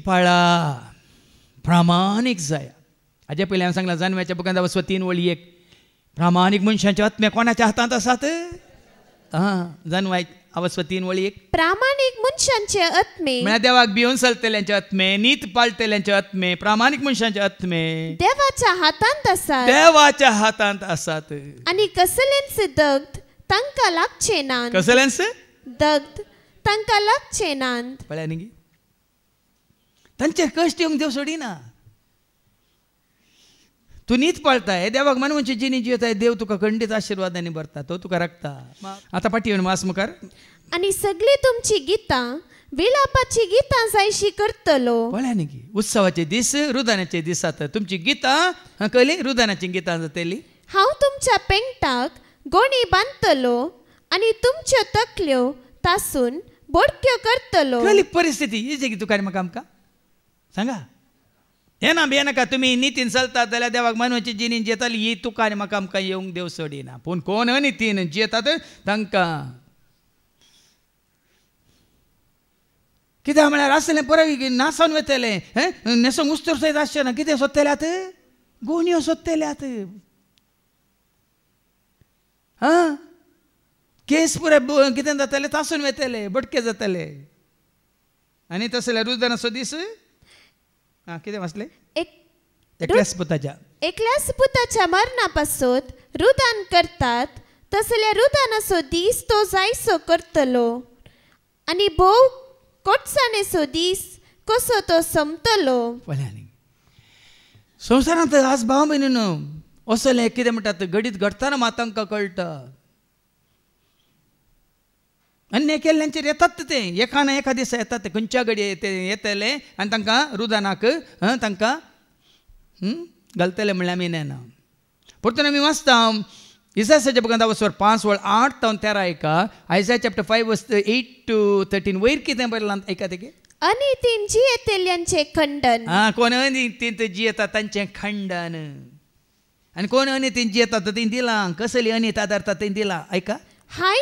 पाळा, प्रामाणिक जाया. हाजे पयलीं हांवें सांगलां जन्माच्या बुकांत 3:1 प्रामाणिक मनशांचे आत्मे कोणाच्या हातांत आसात? जन्माय 3:1 प्रामाणिक मनशांचे आत्मे म्हळ्यार देवाक भिवून चलतल्यांचे आत्मे, नीत पाळटल्यांचे आत्मे, प्रामाणिक मनशांचे आत्मे देवाच्या हातांत आसात. देवाच्या हातांत आसात. आनी कसलेंच दग्ध तांकां लागचे नात. कसलेंच दग्ध तांकां लागचे नात. पळया न्ही, तांचे कश्ट येवंक देव सोडिना. तू नीत पाळताय, देवाक मानवांची जिणी जियताय, देव तुका खंडीत आशिर्वादांनी भरता, तो तुका राखता. आतां पाटी येवन वास मुखार. आनी सगळी तुमची गितां विलापाची गितां जायशी करतलो. पळया न्ही, उत्सवाचे दीस रुदानाचे दीस जातात. तुमची गितां कळली, रुदानाची गितां जातली. हांव तुमच्या पेंगटाक गोणी बांदतलो आनी तुमच्यो तकल्यो तासून बोडक्यो करतलो. कळली परिस्थिती ही तुका म्हाका आमकां सांगा. येना बेनाका, तुमी नितीन चलतात जाल्यार देवाक मानवाची जिणीन जियेताली ही तुका आनी म्हाका आमकां येवंक देव सोडिना. पूण कोण अनितीन जियेतात तांकां कित्याक म्हळ्यार आसलें परवी नासोन वयतले, नेसोंक उस्तर सयत आसचे ना. कितें सोदतल्यात? गोणयो सोदतल्यात. केस पुरे कितें जातले? तासून वयतले, बडके जातले. आनी तसले रुदनाचो दीस कितें वाचले? एकल्याच पुताच्या मरणा पासत रुदान करतात, तसल्या रुदानाचो दीस तो जायसो करतलो. आनी भोव कोटसाणेचो दीस कसो तो समतलो. संवसारांत आज भाव भयणीन असलें कितें म्हणटात घडीत घडताना मात तांकां कळटा. अन्याय केल्ल्यांचेर येतात ते, एका ना एका दिसा येतात ते. खंयच्या घडये येतले आनी तांकां रुदानाक तांकां घालतले म्हणल्यार आमी नेना. परतून आमी वाचता इसायाच्या बुकांत 5:8-13 ऐका. आयसाया चॅप्टर 5:8-13 वयर कितें बरयलां ऐका तेगे. अनितीन जियेतेल्यांचे खंडन. कोण अनितीन जियेतात तांचें खंडन. आनी कोण अनितीन जियेतात तें दिलां. कसली अनित आदारता तें दिलां. ऐका. हाय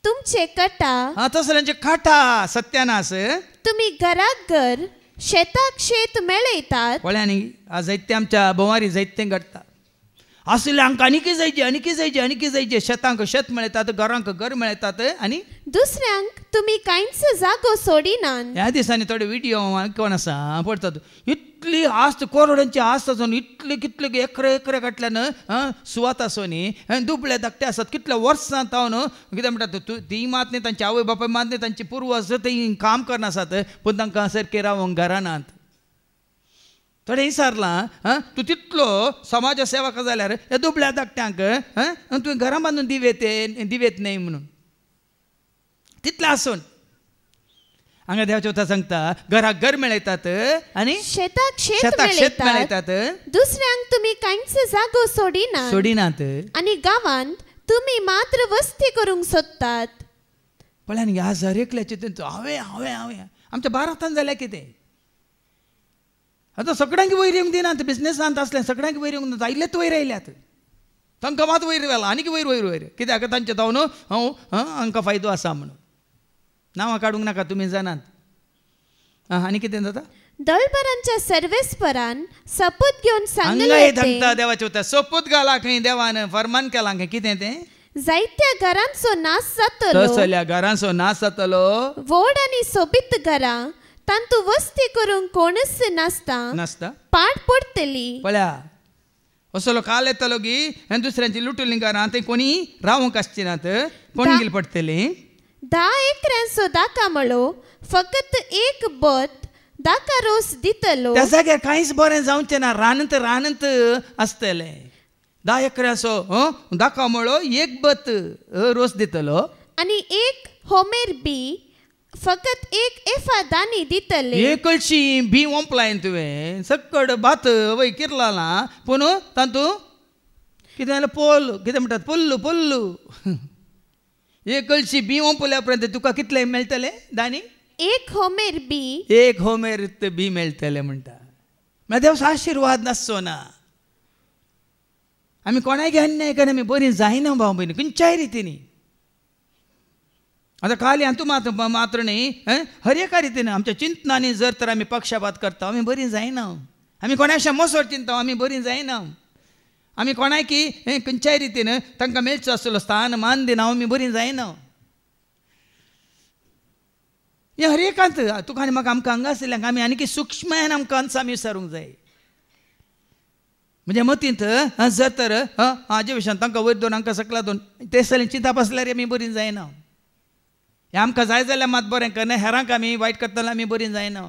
तुमचे कटा. तसल्यांचे खाटा सत्यानास. तुम्ही घराक घर शेताक शेत मेळयतात. पळया न्ही, आज जायते आमच्या बोवारी जायते घडटा. असले हांकां आनीक जायचे, आनीक जायचे, आनीक जायचे. शेतांक शेत मेळयतात, घरांक घर मेळयतात. आनी दुसऱ्यांक तुमी कांयच जागो सोडिनात. ह्या दिसांनी थोडे व्हिडिओ कोण आसा पडतात. इतली आस्त करोडांची आस्त आसून इतले कितले एकरे काटल्यान सुवात आसो न्ही, दुबळे धाकटे आसात. कितल्या वर्सां तावन कितें म्हणटात ती मात न्ही, तांचे आवय बापाय मात न्ही, तांचे पूर्वज थंय काम करनासात, पूण तांकां सारके रावंक घरां नात. थोडे विचारलां तूं तितलो समाज सेवक जाल्यार ह्या दुबळ्या धाकट्यांक तुवें घरां बांदून दिवेत न्हय म्हणून. तितलें आसून हांगा देवाचें उतर सांगता घराक घर मेळयतात आनी शेताक शेत मेळयतात. दुसऱ्यांक तुमी कांयच जागो सोडिनात. आनी गांवांत तुमी मात्र वस्ती करूंक सोदतात. पळया न्ही, आज हर एकल्याचे हांवें हांवें हांवें आमच्या भारतांत जाल्यार कितें आतां सगळ्यांक वयर येवंक दिनात. बिझनेसांत आसलें सगळ्यांक वयर येवंक ना. आयलेच वयर आयल्यात. तांकां मात वयर व्हेला आनीक वयर वयर वयर. कित्याक तांचे जावन हांकां फायदो आसा म्हणून. नांवां काडूंक नाका, तुमी जाणात. आनी कितें जाता? दळबरांच्या सर्वेस्परान सपूत घेवन सांगता देवाचे उतर सपूत घाला खंय देवान फरमान केलां खंय. कितें तें? जायत्या घरांचो नाश जातलो. तसल्या घरांचो नाश जातलो. व्हड आनी सोबीत घरां तांतू वस्ती करूंक कोणच नासता. पाड पडटली. पळया असलो काल येतलो की दुसऱ्यांची लुटुलीं घरां थंय कोणी रावंक आसचीनात. पणगील पडटली. 10 एकरांचो दाका मळो फकत एक बत दाका रोस दितलो. त्या जाग्यार कांयच बरें जावचें ना. रानंत आसतलें. 10 एकरांचो दाका मळो एक बत रोस दितलो. आनी एक होमेर बी फकत एक एफा दानी दितले. एक कळशी बी ओंपलाय तुवें सकड भात वय किरलाला पूण तातूं कितें जालें पोल कितें म्हणटात पोल्लू एक कळशी बी ओंपल्या उपरांत तुका कितले मेळटले दानी? एक होमेर बी. एक होमेर बी मेळटले म्हणटा. म्हळ्यार देवाचो आशिर्वाद नासचो ना. आमी कोणाय अन्याय केन्ना आमी बरीं जायना भाव भयणी खंयच्याय रितीनी. आता खाली तू मात्र नाही हर एका रितीनं आमच्या चिंतनाने जर तर आम्ही पक्षपात करता आम्ही बरी जायना. आम्ही कोणाशा मोसोर चिंता आम्ही बरी जायना. आम्ही कोणाय की खंयच्याय रितीनं तांकां मेळचो आसलो स्थान मान दिना आम्ही बरी जायना. हे हर एकांत तुका आनी म्हाका आमकां हांगा आसल्यांक आमी आनी सूक्ष्मायन आमकां आमी विचारूंक जाय. म्हणजे मतींत जर तर हाजे विशयान तांकां वयर दोन हांकां सकला दोन ते साली चिंता बसल्यार आमी बरी जायना. हे आमकां जाय जाल्यार मात बरें करना हेरांक आमी वायट करतना आमी बरी जायना.